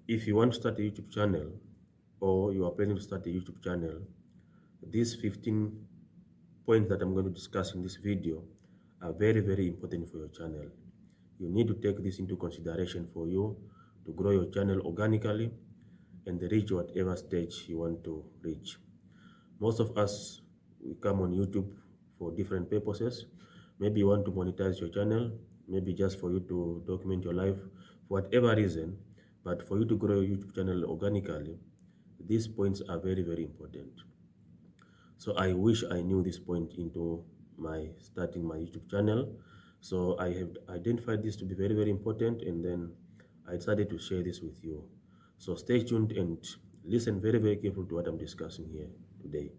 If you want to start a YouTube channel or you are planning to start a YouTube channel, these 15 points that I'm going to discuss in this video are very, very important for your channel. You need to take this into consideration for you to grow your channel organically and reach whatever stage you want to reach. Most of us, we come on YouTube for different purposes. Maybe you want to monetize your channel, maybe just for you to document your life, for whatever reason. But for you to grow your YouTube channel organically, these points are very, very important. So I wish I knew this point into my starting my YouTube channel. So I have identified this to be very, very important, and then I decided to share this with you. So stay tuned and listen very, very carefully to what I'm discussing here today.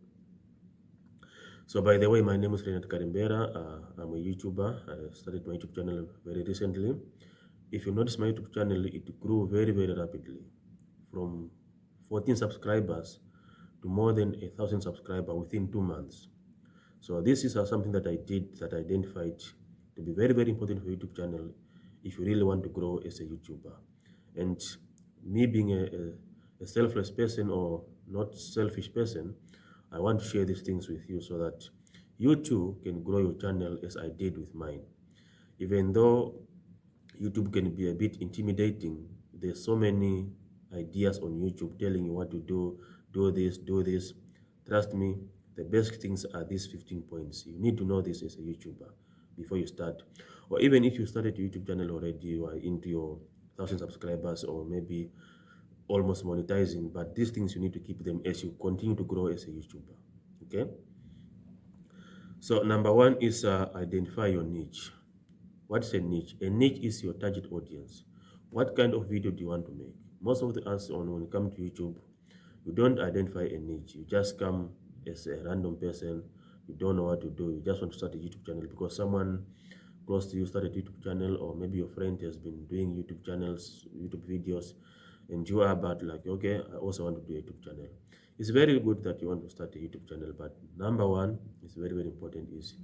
So by the way, my name is Renat Karimbera. I'm a YouTuber. I started my YouTube channel very recently. If you notice my YouTube channel, it grew very, very rapidly from 14 subscribers to more than 1,000 subscribers within 2 months. So this is something that I did that I identified to be very, very important for YouTube channel if you really want to grow as a YouTuber. And me being a selfless person or not selfish person, I want to share these things with you so that you too can grow your channel as I did with mine. Even though YouTube can be a bit intimidating, there's so many ideas on YouTube telling you what to do this, do this. Trust me, the best things are these 15 points. You need to know this as a YouTuber before you start. Or even if you started a YouTube channel already, you are into your 1,000 subscribers or maybe almost monetizing, but these things you need to keep them as you continue to grow as a YouTuber. Okay? So number one is identify your niche. What's a niche? A niche is your target audience. What kind of video do you want to make? Most of the us on when you come to YouTube, you don't identify a niche. You just come as a random person. You don't know what to do. You just want to start a YouTube channel because someone close to you started a YouTube channel, or maybe your friend has been doing YouTube channels, YouTube videos, and you are about like, okay, I also want to do a YouTube channel. It's very good that you want to start a YouTube channel, but number one is very, very important is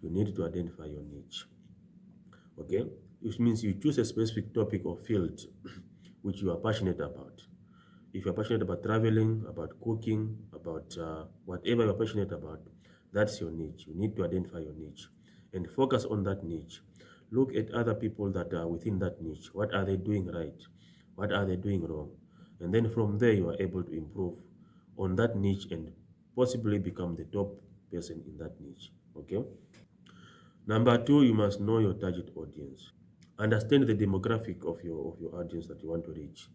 you need to identify your niche. Okay, which means you choose a specific topic or field which you are passionate about. If you're passionate about traveling, about cooking, about whatever you're passionate about, that's your niche. You need to identify your niche and focus on that niche. Look at other people that are within that niche. What are they doing right? What are they doing wrong? And then from there, you are able to improve on that niche and possibly become the top person in that niche. Okay. Number two, you must know your target audience. Understand the demographic of your audience that you want to reach,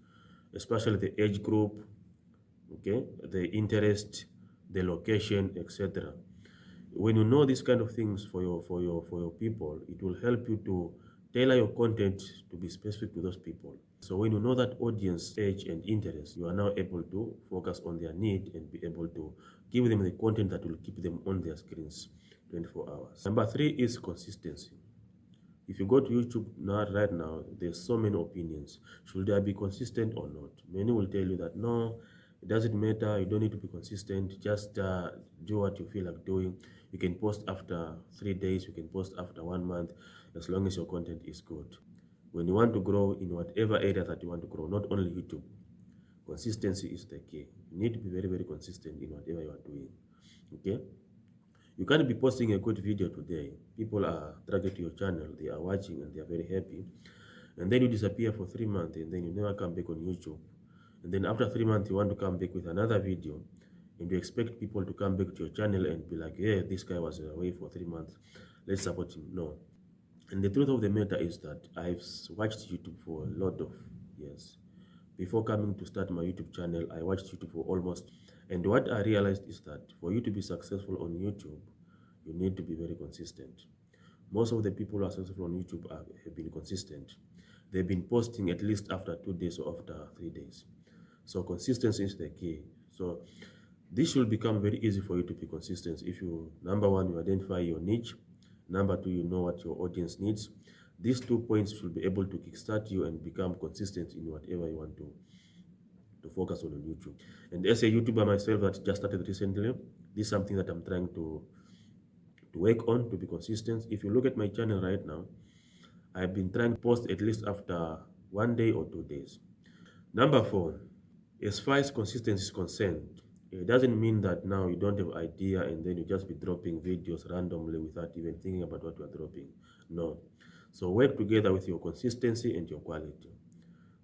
especially the age group, okay, the interest, the location, etc. When you know these kind of things for your people, it will help you to tailor your content to be specific to those people. So when you know that audience age and interest, you are now able to focus on their need and be able to give them the content that will keep them on their screens 24 hours. Number three is consistency. If you go to YouTube now, right now, there's so many opinions. Should I be consistent or not? Many will tell you that no, it doesn't matter. You don't need to be consistent. Just do what you feel like doing. You can post after 3 days. You can post after 1 month, as long as your content is good. When you want to grow in whatever area that you want to grow, not only YouTube, consistency is the key. You need to be very, very consistent in whatever you are doing. Okay? You can't be posting a good video today. People are attracted to your channel, they are watching and they are very happy. And then you disappear for 3 months and then you never come back on YouTube. And then after 3 months, you want to come back with another video and you expect people to come back to your channel and be like, yeah, this guy was away for 3 months. Let's support him. No. And the truth of the matter is that I've watched YouTube for a lot of years. Before coming to start my YouTube channel, I watched YouTube for almost. And what I realized is that for you to be successful on YouTube, you need to be very consistent. Most of the people who are successful on YouTube have been consistent. They've been posting at least after 2 days or after 3 days. So consistency is the key. So this will become very easy for you to be consistent if you, number one, you identify your niche. Number two, you know what your audience needs. These 2 points should be able to kickstart you and become consistent in whatever you want to focus on YouTube. And as a YouTuber myself that just started recently, this is something that I'm trying to work on to be consistent. If you look at my channel right now, I've been trying to post at least after 1 day or 2 days. Number four, as far as consistency is concerned, it doesn't mean that now you don't have idea and then you just be dropping videos randomly without even thinking about what you are dropping. No. So work together with your consistency and your quality.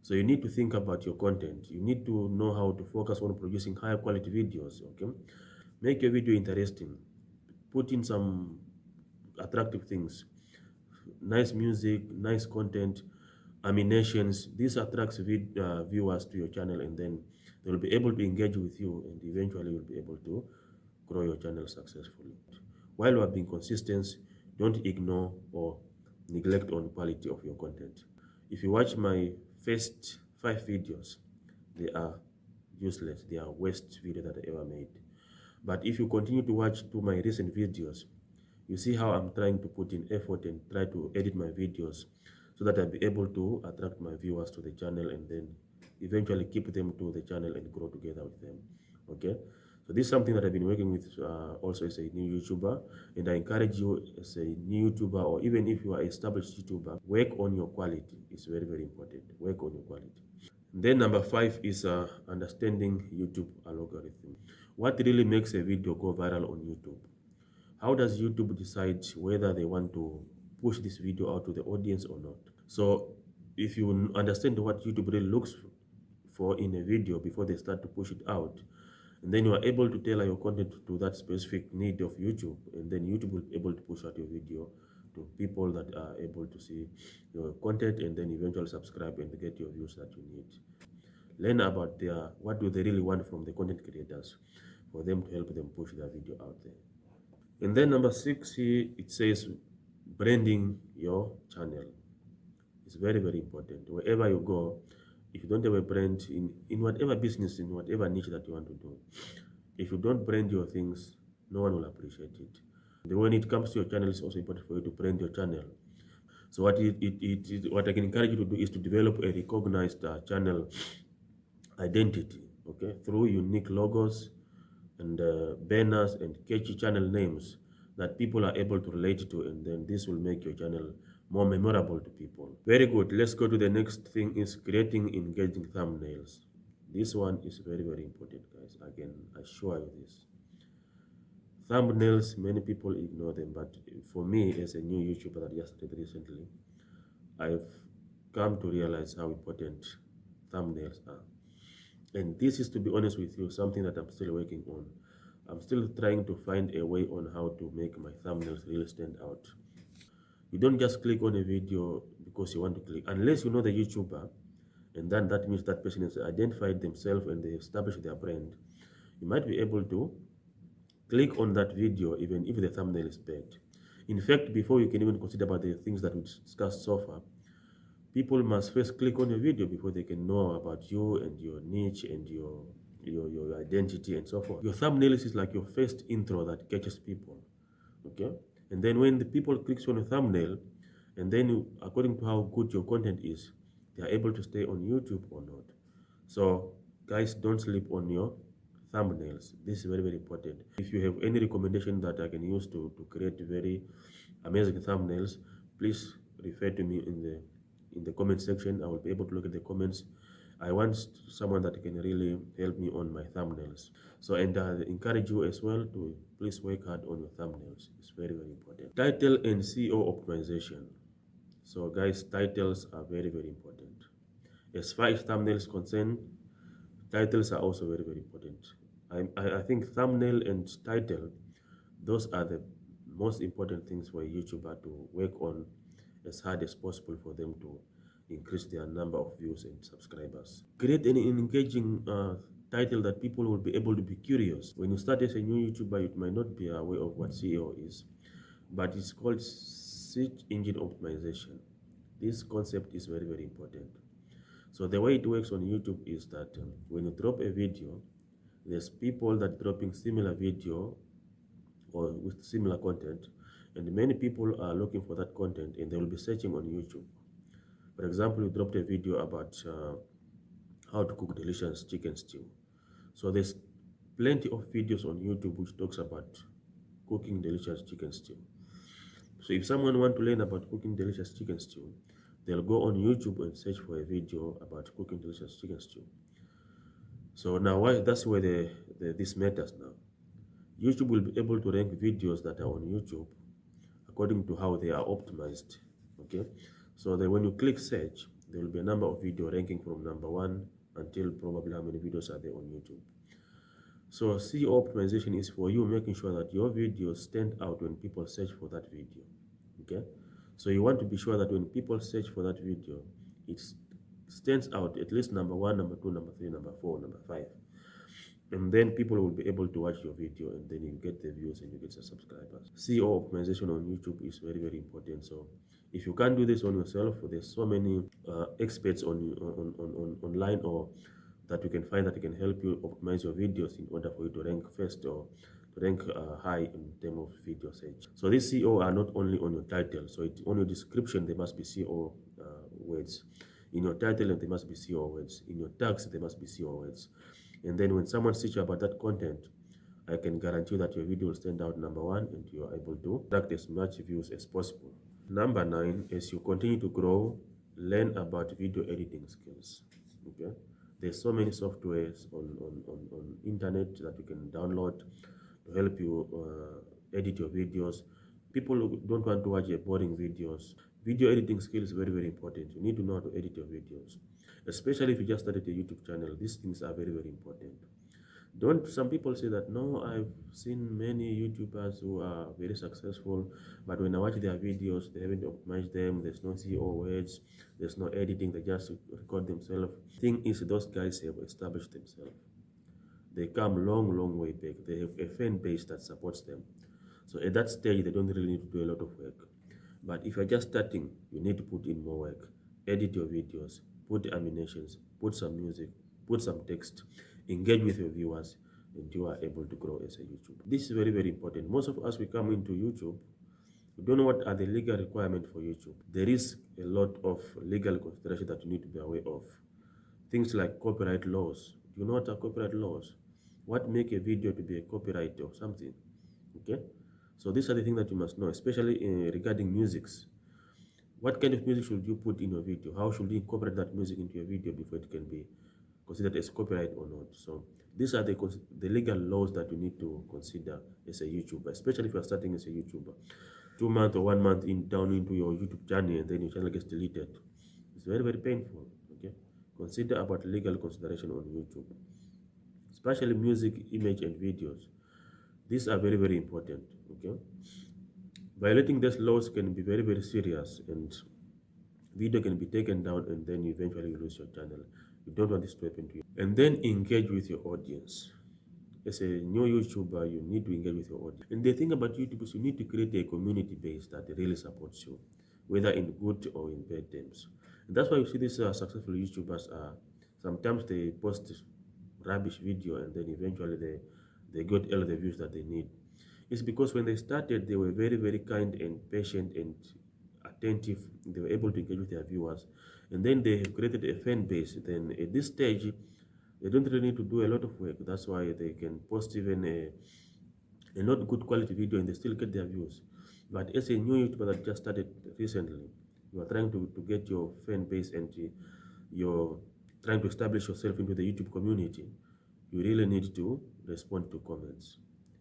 So you need to think about your content. You need to know how to focus on producing high quality videos. Okay, make your video interesting. Put in some attractive things, nice music, nice content, animations. This attracts viewers to your channel, and then they will be able to engage with you, and eventually you'll be able to grow your channel successfully. While you are being consistent, don't ignore or neglect on quality of your content. If you watch my first 5 videos, they are useless. They are waste videos that I ever made. But if you continue to watch to my recent videos, you see how I'm trying to put in effort and try to edit my videos so that I'll be able to attract my viewers to the channel and then eventually keep them to the channel and grow together with them. Okay, so this is something that I've been working with also as a new YouTuber, and I encourage you as a new YouTuber, or even if you are an established YouTuber, work on your quality. It's very, very important. Work on your quality. Then number five is understanding YouTube algorithm. What really makes a video go viral on YouTube? How does YouTube decide whether they want to push this video out to the audience or not? So if you understand what YouTube really looks for in a video before they start to push it out, and then you are able to tailor your content to that specific need of YouTube, and then YouTube will be able to push out your video to people that are able to see your content and then eventually subscribe and get your views that you need. Learn about what do they really want from the content creators for them to help them push their video out there. And then number six here, it says branding your channel. It's very, very important. Wherever you go, if you don't have a brand in whatever business, in whatever niche that you want to do, if you don't brand your things, no one will appreciate it. And when it comes to your channel, it's also important for you to brand your channel. So what I can encourage you to do is to develop a recognized channel identity, okay, through unique logos and banners and catchy channel names that people are able to relate to, and then this will make your channel more memorable to people. Very good. Let's go to the next thing, is creating engaging thumbnails. This one is very, very important, guys. I can assure you this. Thumbnails, many people ignore them, but for me, as a new YouTuber that just started recently, I've come to realize how important thumbnails are. And this is, to be honest with you, something that I'm still working on. I'm still trying to find a way on how to make my thumbnails really stand out. You don't just click on a video because you want to click, unless you know the YouTuber, and then that means that person has identified themselves and they established their brand. You might be able to click on that video even if the thumbnail is bad. In fact, before you can even consider about the things that we discussed so far, people must first click on your video before they can know about you and your niche and your identity and so forth. Your thumbnail is like your first intro that catches people. Okay, and then when the people clicks on a thumbnail, and then according to how good your content is, they are able to stay on YouTube or not. So guys, don't sleep on your thumbnails. This is very, very important. If you have any recommendation that I can use to create very amazing thumbnails, please refer to me in the comment section. I will be able to look at the comments. I want someone that can really help me on my thumbnails. So, and I encourage you as well to please work hard on your thumbnails. It's very, very important. Title and SEO optimization. So guys, titles are very, very important. As far as thumbnails concerned, titles are also very, very important. I think thumbnail and title, those are the most important things for a YouTuber to work on as hard as possible for them to increase their number of views and subscribers. Create an engaging title that people will be able to be curious. When you start as a new YouTuber, you might not be aware of what SEO is, but it's called search engine optimization. This concept is very, very important. So the way it works on YouTube is that when you drop a video, there's people that dropping similar video or with similar content, and many people are looking for that content and they will be searching on YouTube. For example, you dropped a video about how to cook delicious chicken stew. So there's plenty of videos on YouTube which talks about cooking delicious chicken stew. So if someone want to learn about cooking delicious chicken stew, They'll go on YouTube and search for a video about cooking delicious chicken stew. So now why that's where this matters now. YouTube will be able to rank videos that are on YouTube according to how they are optimized. Okay, so then when you click search, there will be a number of video ranking from number one until probably how many videos are there on YouTube. So SEO optimization is for you making sure that your videos stand out when people search for that video. Okay, so you want to be sure that when people search for that video, it stands out at least number one, number two, number three, number four, number five. And then people will be able to watch your video, and then you get the views and you get the subscribers. SEO optimization on YouTube is very, very important. So if you can't do this on yourself, there's so many experts online or that you can find that can help you optimize your videos in order for you to rank first or to rank high in terms of video search. So these SEO are not only on your title. So on your description, there must be SEO words. In your title, there must be SEO words. In your tags, there must be SEO words. And then when someone searches about that content, I can guarantee that your video will stand out number one and you are able to attract as much views as possible. Number 9, as you continue to grow, learn about video editing skills. Okay, there's so many softwares on internet that you can download to help you edit your videos. People who don't want to watch boring videos. Video editing skill is very, very important. You need to know how to edit your videos, especially if you just started a YouTube channel. These things are very, very important. Don't some people say that no, I've seen many YouTubers who are very successful, but when I watch their videos, they haven't optimized them. There's no SEO words, there's no editing. They just record themselves. Thing is, those guys have established themselves. They come long, long way back. They have a fan base that supports them. So at that stage, they don't really need to do a lot of work. But if you're just starting, you need to put in more work. Edit your videos, put animations, put some music, put some text, engage with your viewers, and you are able to grow as a YouTuber. This is very, very important. Most of us, we come into YouTube, we don't know what are the legal requirements for YouTube. There is a lot of legal consideration that you need to be aware of. Things like copyright laws. Do you know what are copyright laws? What make a video to be a copyright or something? Okay, so these are the things that you must know, especially regarding musics. What kind of music should you put in your video? How should you incorporate that music into your video before it can be considered as copyright or not? So these are the legal laws that you need to consider as a YouTuber, especially if you're starting as a YouTuber. 2 months or 1 month down into your YouTube journey and then your channel gets deleted. It's very, very painful. Okay, consider about legal consideration on YouTube, especially music, image, and videos. These are very, very important. Okay, violating these laws can be very, very serious, and video can be taken down, and then you eventually lose your channel. You don't want this to happen to you. And then engage with your audience. As a new YouTuber, you need to engage with your audience. And the thing about YouTube is you need to create a community base that really supports you, whether in good or in bad terms. And that's why you see these successful YouTubers sometimes they post rubbish video and then eventually they got all the views that they need. It's because when they started, they were very, very kind and patient and attentive. They were able to engage with their viewers. And then they have created a fan base. Then at this stage, they don't really need to do a lot of work. That's why they can post even a not good quality video and they still get their views. But as a new YouTuber that just started recently, you are trying to get your fan base and you're trying to establish yourself into the YouTube community, you really need to respond to comments.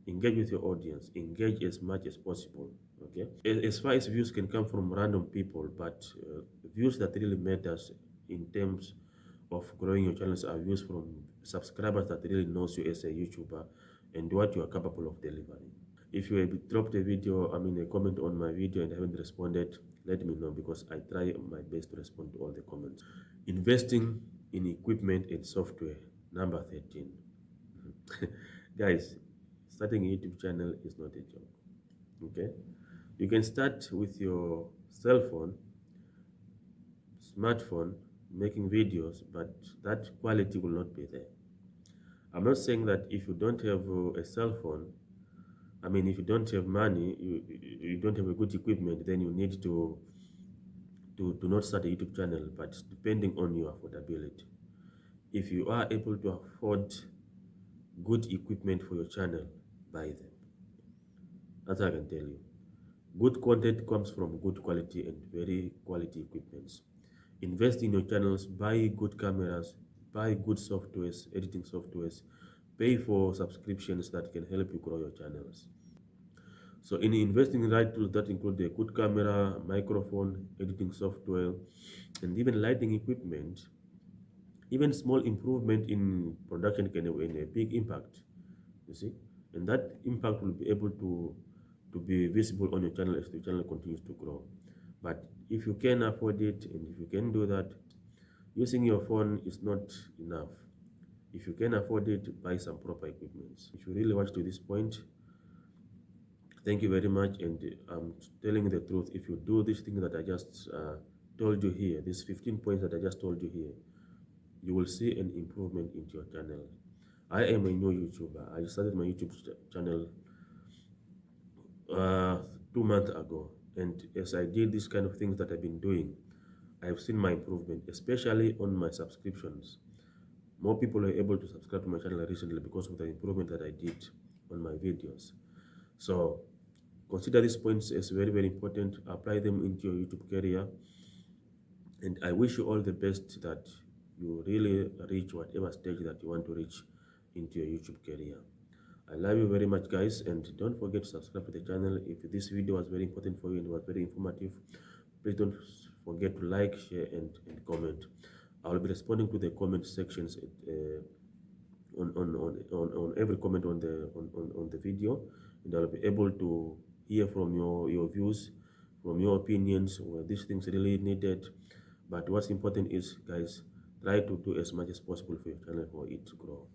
Engage with your audience. Engage as much as possible. Okay. As far as views can come from random people, but views that really matters in terms of growing your channels are views from subscribers that really knows you as a YouTuber and what you are capable of delivering. If you have dropped a video, a comment on my video and haven't responded, let me know because I try my best to respond to all the comments. Investing in equipment and software, number 13. Guys, starting a YouTube channel is not a joke. Okay, you can start with your cell phone, smartphone, making videos, but that quality will not be there. I'm not saying that if you don't have a cell phone, if you don't have money, you don't have a good equipment, then you need to not start a YouTube channel, but depending on your affordability. If you are able to afford good equipment for your channel, buy them. That's all I can tell you. Good content comes from good quality and very quality equipments. Invest in your channels, buy good cameras, buy good softwares, editing softwares, pay for subscriptions that can help you grow your channels. So in investing in right tools that include a good camera, microphone, editing software, and even lighting equipment, even small improvement in production can have a big impact, you see. And that impact will be able to be visible on your channel as the channel continues to grow. But if you can afford it and if you can do that, using your phone is not enough. If you can afford it, buy some proper equipment. If you really watch to this point, thank you very much. And I'm telling the truth, if you do this thing that I just told you here, these 15 points that I just told you here, you will see an improvement into your channel. I am a new YouTuber. I started my YouTube channel uh, 2 months ago. And as I did these kind of things that I've been doing, I've seen my improvement, especially on my subscriptions. More people are able to subscribe to my channel recently because of the improvement that I did on my videos. So consider these points as very, very important. Apply them into your YouTube career. And I wish you all the best that you really reach whatever stage that you want to reach into your YouTube career. I love you very much, guys, and don't forget to subscribe to the channel. If this video was very important for you and was very informative, please don't forget to like, share, and comment. I will be responding to the comment sections on every comment on the video, and I'll be able to hear from your views, from your opinions, where these things really needed. But what's important is, guys, try to do as much as possible for your channel for it to grow.